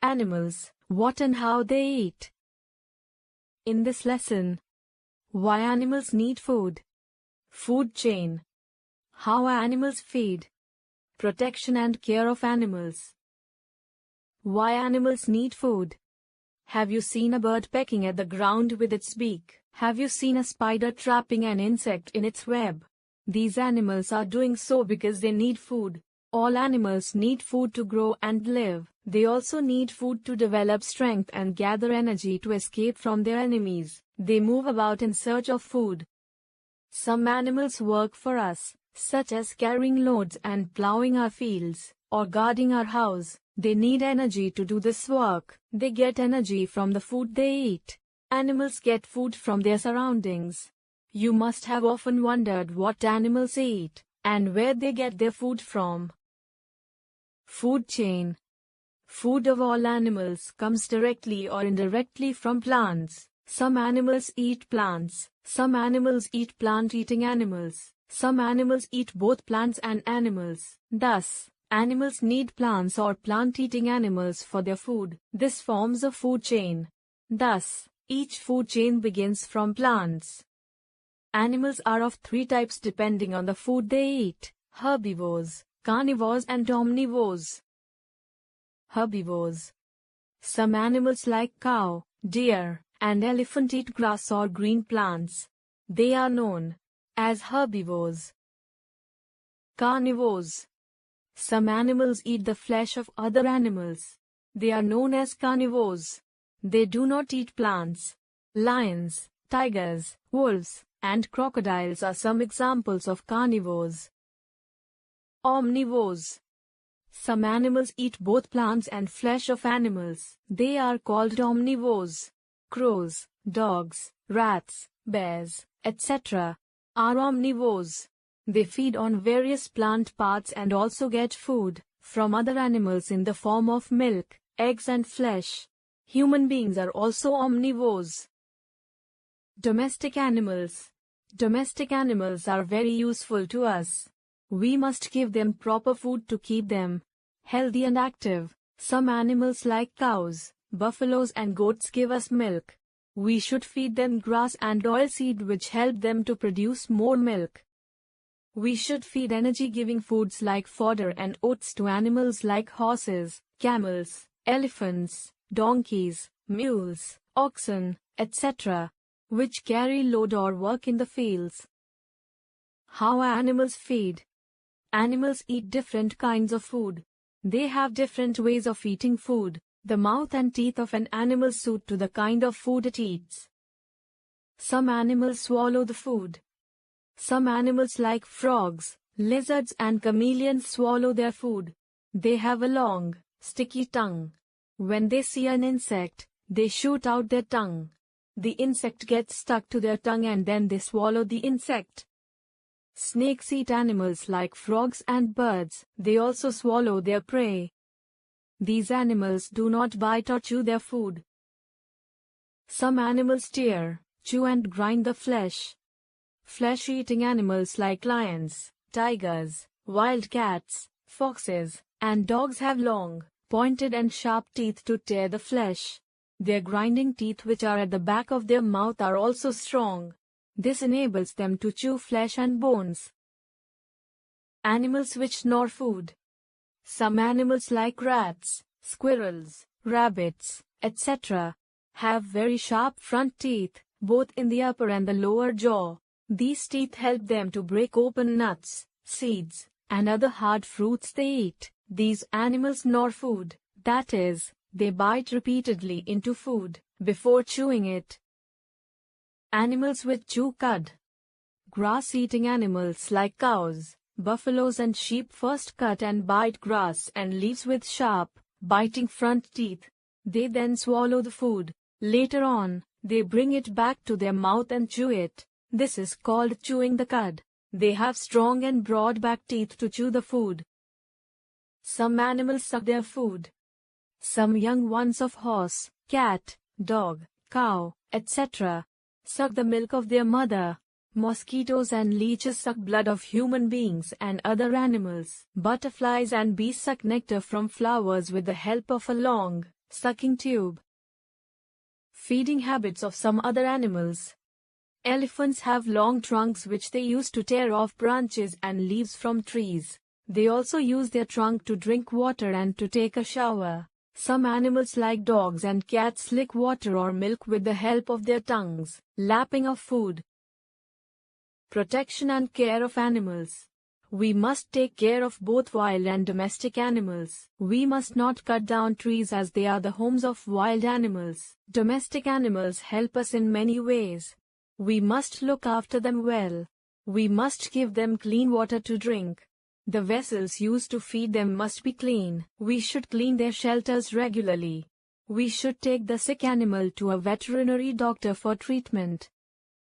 Animals, what and how they eat. In this lesson, why animals need food, food chain, how animals feed, protection and care of animals. Why animals need food. Have you seen a bird pecking at the ground with its beak? Have you seen a spider trapping an insect in its web? These animals are doing so because they need food. All animals need food to grow and live. They also need food to develop strength and gather energy to escape from their enemies. They move about in search of food. Some animals work for us, such as carrying loads and plowing our fields, or guarding our house. They need energy to do this work. They get energy from the food they eat. Animals get food from their surroundings. You must have often wondered what animals eat, and where they get their food from. Food chain. Food of all animals comes directly or indirectly from plants. Some animals eat plants. Some animals eat plant-eating animals. Some animals eat both plants and animals. Thus, animals need plants or plant-eating animals for their food. This forms a food chain. Thus, each food chain begins from plants. Animals are of three types depending on the food they eat: herbivores, carnivores and omnivores. Herbivores. Some animals like cow, deer, and elephant eat grass or green plants. They are known as herbivores. Carnivores. Some animals eat the flesh of other animals. They are known as carnivores. They do not eat plants. Lions, tigers, wolves, and crocodiles are some examples of carnivores. Omnivores. Some animals eat both plants and flesh of animals. They are called omnivores. Crows, dogs, rats, bears, etc. are omnivores. They feed on various plant parts and also get food from other animals in the form of milk, eggs and flesh. Human beings are also omnivores. Domestic animals. Domestic animals are very useful to us. We must give them proper food to keep them healthy and active. Some animals like cows, buffaloes and goats give us milk. We should feed them grass and oilseed which help them to produce more milk. We should feed energy-giving foods like fodder and oats to animals like horses, camels, elephants, donkeys, mules, oxen, etc., which carry load or work in the fields. How animals feed. Animals eat different kinds of food. They have different ways of eating food. The mouth and teeth of an animal suit to the kind of food it eats. Some animals swallow the food. Some animals like frogs, lizards and chameleons swallow their food. They have a long, sticky tongue. When they see an insect, they shoot out their tongue. The insect gets stuck to their tongue and then they swallow the insect. Snakes eat animals like frogs and birds. They also swallow their prey. These animals do not bite or chew their food. Some animals tear, chew and grind the flesh. Flesh-eating animals like lions, tigers, wild cats, foxes, and dogs have long, pointed and sharp teeth to tear the flesh. Their grinding teeth which are at the back of their mouth are also strong. This enables them to chew flesh and bones. Animals which gnaw food. Some animals like rats, squirrels, rabbits, etc. have very sharp front teeth, both in the upper and the lower jaw. These teeth help them to break open nuts, seeds, and other hard fruits they eat. These animals gnaw food, that is, they bite repeatedly into food before chewing it. Animals which chew cud. Grass-eating animals like cows, buffaloes and sheep first cut and bite grass and leaves with sharp, biting front teeth. They then swallow the food. Later on, they bring it back to their mouth and chew it. This is called chewing the cud. They have strong and broad back teeth to chew the food. Some animals suck their food. Some young ones of horse, cat, dog, cow, etc. suck the milk of their mother. Mosquitoes and leeches suck blood of human beings and other animals. Butterflies and bees suck nectar from flowers with the help of a long, Sucking tube. Feeding habits of some other animals. Elephants have long trunks which they use to tear off branches and leaves from trees. They also use their trunk to drink water and to take a shower. Some animals like dogs and cats lick water or milk with the help of their tongues. Lapping of food. Protection and care of animals. We must take care of both wild and domestic animals. We must not cut down trees as they are the homes of wild animals. Domestic animals help us in many ways. We must look after them well. We must give them clean water to drink. The vessels used to feed them must be clean. We should clean their shelters regularly. We should take the sick animal to a veterinary doctor for treatment.